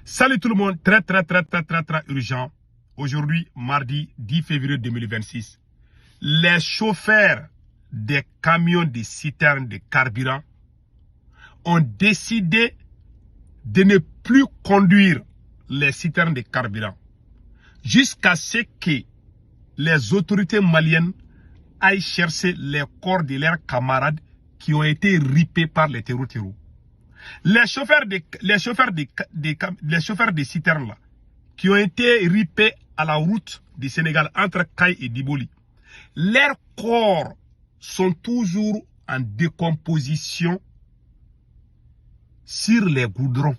Salut tout le monde, très urgent. Aujourd'hui, mardi 10 février 2026, les chauffeurs des camions de citernes de carburant ont décidé de ne plus conduire les citernes de carburant jusqu'à ce que les autorités maliennes aillent chercher les corps de leurs camarades qui ont été ripés par les terreaux. Les chauffeurs de citernes là, qui ont été ripés à la route du Sénégal entre Caille et Diboli, leurs corps sont toujours en décomposition sur les goudrons.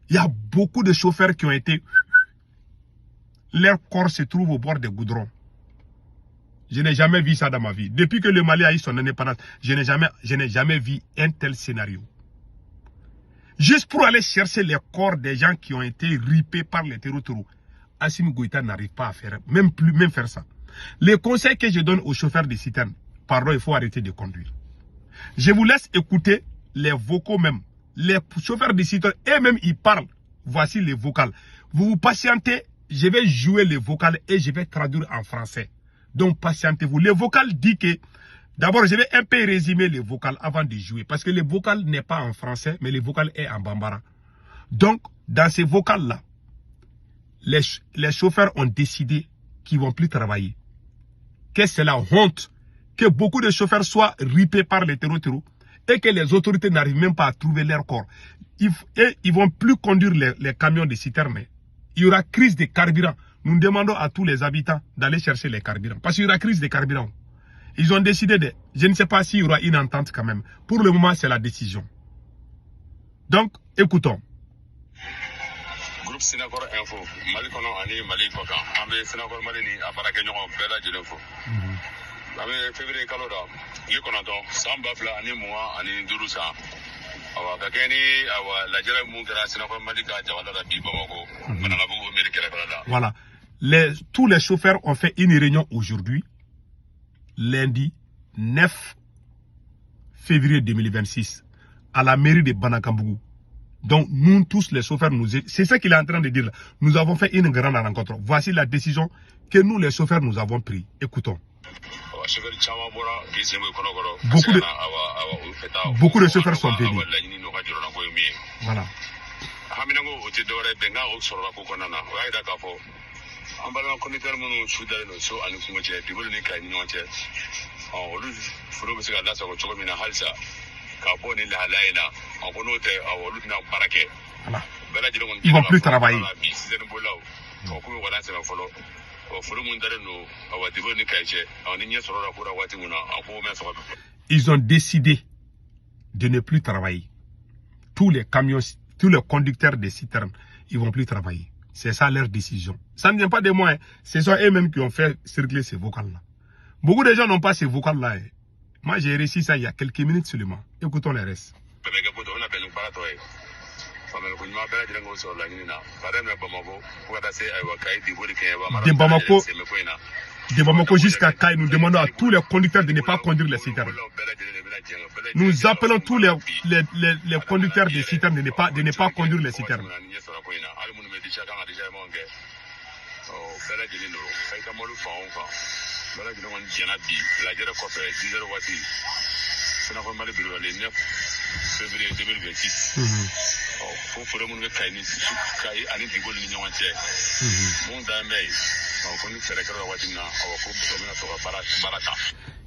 Il y a beaucoup de chauffeurs qui ont été... Leurs corps se trouvent au bord des goudrons. Je n'ai jamais vu ça dans ma vie. Depuis que le Mali a eu son indépendance, je n'ai jamais vu un tel scénario. Juste pour aller chercher les corps des gens qui ont été ripés par les terreaux. Assimi Goïta n'arrive pas à faire, même faire ça. Les conseils que je donne aux chauffeurs de citernes, pardon, il faut arrêter de conduire. Je vous laisse écouter les vocaux même. Les chauffeurs de citernes, eux-mêmes, ils parlent. Voici les vocales. Vous vous patientez, je vais jouer les vocales et je vais traduire en français. Donc, patientez-vous. Le vocal dit que... D'abord, je vais un peu résumer les vocales avant de jouer. Parce que le vocal n'est pas en français, mais le vocal est en bambara. Donc, dans ces vocales-là, les chauffeurs ont décidé qu'ils ne vont plus travailler. Que c'est la honte que beaucoup de chauffeurs soient ripés par les terreaux et que les autorités n'arrivent même pas à trouver leur corps. Ils ne vont plus conduire les camions de citernes. Il y aura crise de carburant. Nous demandons à tous les habitants d'aller chercher les carburants. Parce qu'il y aura crise de carburant. Ils ont décidé de... Je ne sais pas s'il y aura une entente quand même. Pour le moment, c'est la décision. Donc, écoutons. Groupe Sénacor Info, Mali Kono Ani Mali Foka, Amé Sénacor Malini, Aparakenyon, Bella Jelenfo. Amé février Kaloda, Yukonato, Sambafla, Ani Moua, Ani Durusa. Awa Kakeni, Awa Lajara Munkara, Sénacor Malika, Jawala Bibamoko, Manabou, Amerikala. Voilà. Tous les chauffeurs ont fait une réunion aujourd'hui, lundi 9 février 2026, à la mairie de Banakambougou. Donc, nous tous les chauffeurs, c'est ce qu'il est en train de dire là. Nous avons fait une grande rencontre. Voici la décision que nous les chauffeurs nous avons prise. Écoutons. Beaucoup de chauffeurs sont venus. Voilà. Voilà. Ils ne vont plus travailler. Ils ont décidé de ne plus travailler. Tous les camions, tous les conducteurs de citernes, ils ne vont plus travailler. C'est ça leur décision. Ça ne vient pas de moi. Hein. Ce sont eux-mêmes qui ont fait circuler ces vocales-là. Beaucoup de gens n'ont pas ces vocales-là. Hein. Moi, j'ai réussi ça il y a quelques minutes seulement. Écoutons les restes. De Bamako jusqu'à Caille, nous demandons à tous les conducteurs de ne pas conduire les citernes. Nous appelons tous les conducteurs de citernes de ne pas conduire les citernes.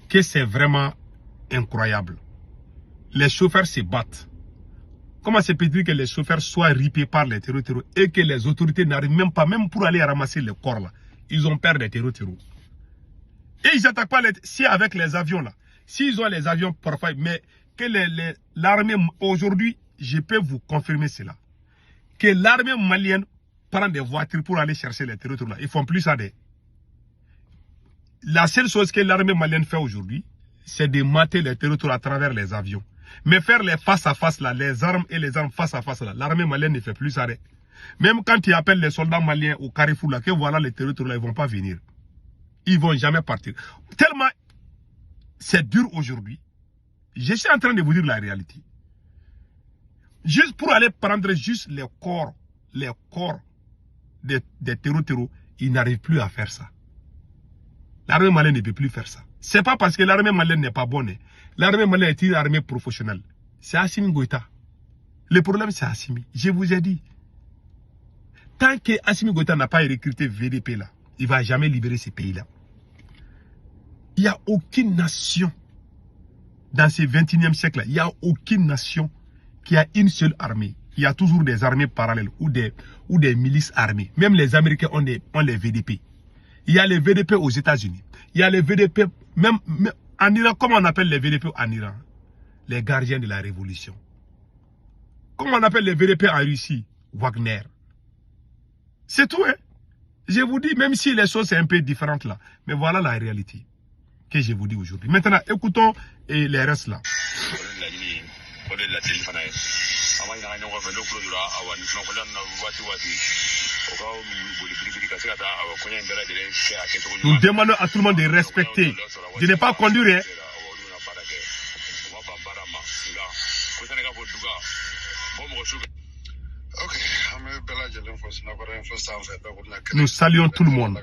Que c'est vraiment incroyable. Les chauffeurs se battent. Comment se peut-il que les chauffeurs soient ripés par les terreaux et que les autorités n'arrivent même pas, même pour aller ramasser les corps là. Ils ont peur des terreaux. Et ils n'attaquent pas si avec les avions là. S'ils ont les avions parfois, mais que l'armée aujourd'hui, je peux vous confirmer cela. Que l'armée malienne prend des voitures pour aller chercher les terreaux là. Ils font plus ça. La seule chose que l'armée malienne fait aujourd'hui, c'est de mater les terreaux à travers les avions. Mais faire les face à face là, les armes face à face là, l'armée malienne ne fait plus ça. Même quand ils appellent les soldats maliens au Carrefour là, que voilà les terreaux là, ils ne vont pas venir. Ils ne vont jamais partir. Tellement c'est dur aujourd'hui. Je suis en train de vous dire la réalité. Juste pour aller prendre juste les corps des terreaux, ils n'arrivent plus à faire ça. L'armée malienne ne peut plus faire ça. C'est pas parce que l'armée malienne n'est pas bonne. L'armée malienne est une armée professionnelle. C'est Assimi Goïta. Le problème, c'est Assimi. Je vous ai dit. Tant que Assimi Goïta n'a pas recruté VDP là, il ne va jamais libérer ces pays-là. Il n'y a aucune nation dans ce 21e siècle-là, il n'y a aucune nation qui a une seule armée. Il y a toujours des armées parallèles ou des milices armées. Même les Américains ont les VDP. Il y a les VDP aux États-Unis. Il y a les VDP, même en Iran, comment on appelle les VDP en Iran? Les gardiens de la révolution. Comment on appelle les VDP en Russie? Wagner. C'est tout, hein? Je vous dis, même si les choses sont un peu différentes là, mais voilà la réalité que je vous dis aujourd'hui. Maintenant, écoutons les restes là. Nous demandons à tout le monde de respecter, de ne pas conduire. Nous saluons tout le monde.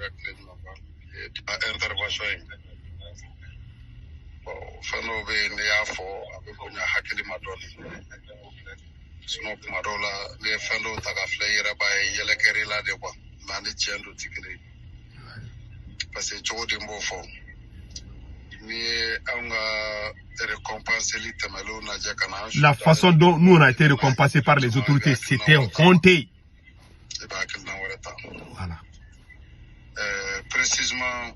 La façon dont nous on a été récompensés par les autorités, c'était honté. Voilà. Précisément,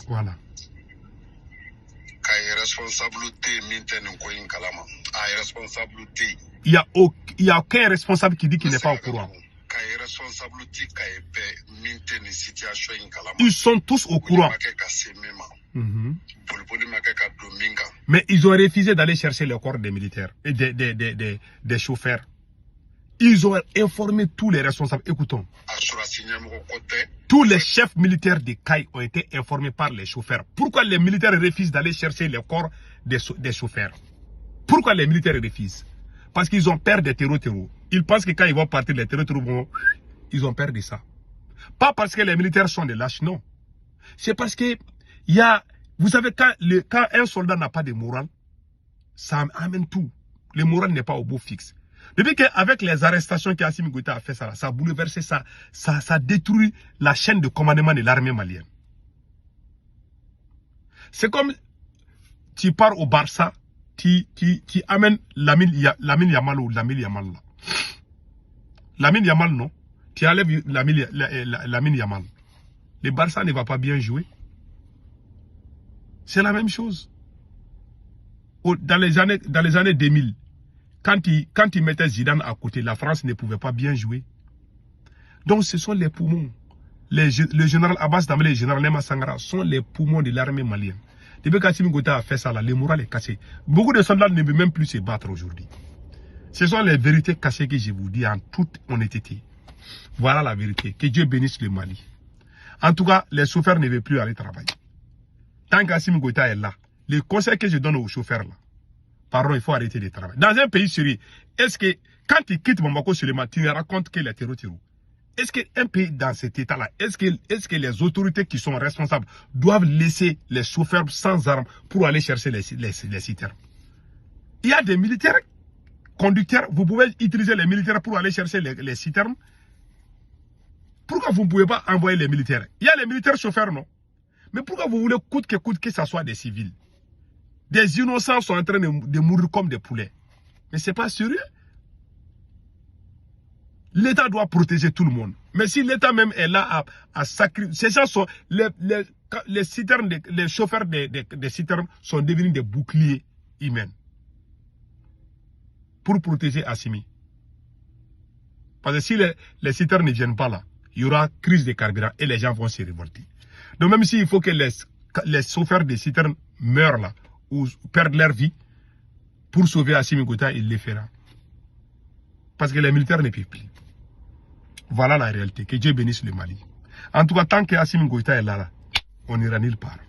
voilà. Il n'y a aucun responsable qui dit qu'il n'est pas au courant. Ils sont tous au courant. Mais ils ont refusé d'aller chercher le corps des militaires et des chauffeurs. Ils ont informé tous les responsables. Écoutons. Tous les chefs militaires de CAI ont été informés par les chauffeurs. Pourquoi les militaires refusent d'aller chercher le corps des chauffeurs? Pourquoi les militaires refusent? Parce qu'ils ont peur des terreaux. Ils pensent que quand ils vont partir, les terreaux, ils ont peur de ça. Pas parce que les militaires sont des lâches, non. C'est parce que vous savez, quand un soldat n'a pas de morale, ça amène tout. Le moral n'est pas au bout fixe. Depuis qu'avec les arrestations qu'Assimi Goïta a fait ça a bouleversé ça détruit la chaîne de commandement de l'armée malienne. C'est comme tu pars au Barça, tu amènes Lamine Yamal ou Lamine Yamal là. Lamine Yamal non, tu enlèves Lamine Yamal. Le Barça ne va pas bien jouer. C'est la même chose. Dans les années 2000, quand ils mettaient Zidane à côté, la France ne pouvait pas bien jouer. Donc ce sont les poumons. Le général Abbas Damel et le général Lema Sangara sont les poumons de l'armée malienne. Depuis qu'Assimi Goïta a fait ça, là, le moral est cassé. Beaucoup de soldats ne veulent même plus se battre aujourd'hui. Ce sont les vérités cachées que je vous dis en toute honnêteté. Voilà la vérité. Que Dieu bénisse le Mali. En tout cas, les chauffeurs ne veulent plus aller travailler. Tant qu'Assimi Goïta est là, le conseil que je donne aux chauffeurs là, pardon, il faut arrêter de travailler. Dans un pays sérieux, est-ce que quand tu quittes Bamako seulement, tu ne racontes que les terreaux? Est-ce qu'un pays dans cet état-là, est-ce que les autorités qui sont responsables doivent laisser les chauffeurs sans armes pour aller chercher les citernes? Il y a des militaires conducteurs, vous pouvez utiliser les militaires pour aller chercher les citernes. Pourquoi vous ne pouvez pas envoyer les militaires? Il y a les militaires chauffeurs, non? Mais pourquoi vous voulez coûte que ce soit des civils? Des innocents sont en train de mourir comme des poulets. Mais ce n'est pas sérieux. L'État doit protéger tout le monde. Mais si l'État même est là à sacrifier... Ces gens sont... Les citernes, les chauffeurs des citernes sont devenus des boucliers humains. Pour protéger Assimi. Parce que si les citernes ne viennent pas là, il y aura crise de carburant et les gens vont se révolter. Donc même s'il faut que les chauffeurs des citernes meurent là, ou perdent leur vie, pour sauver Assimi Goïta, il les fera. Parce que les militaires ne peuvent plus. Voilà la réalité. Que Dieu bénisse le Mali. En tout cas, tant que Assimi Goïta est là, on n'ira nulle part.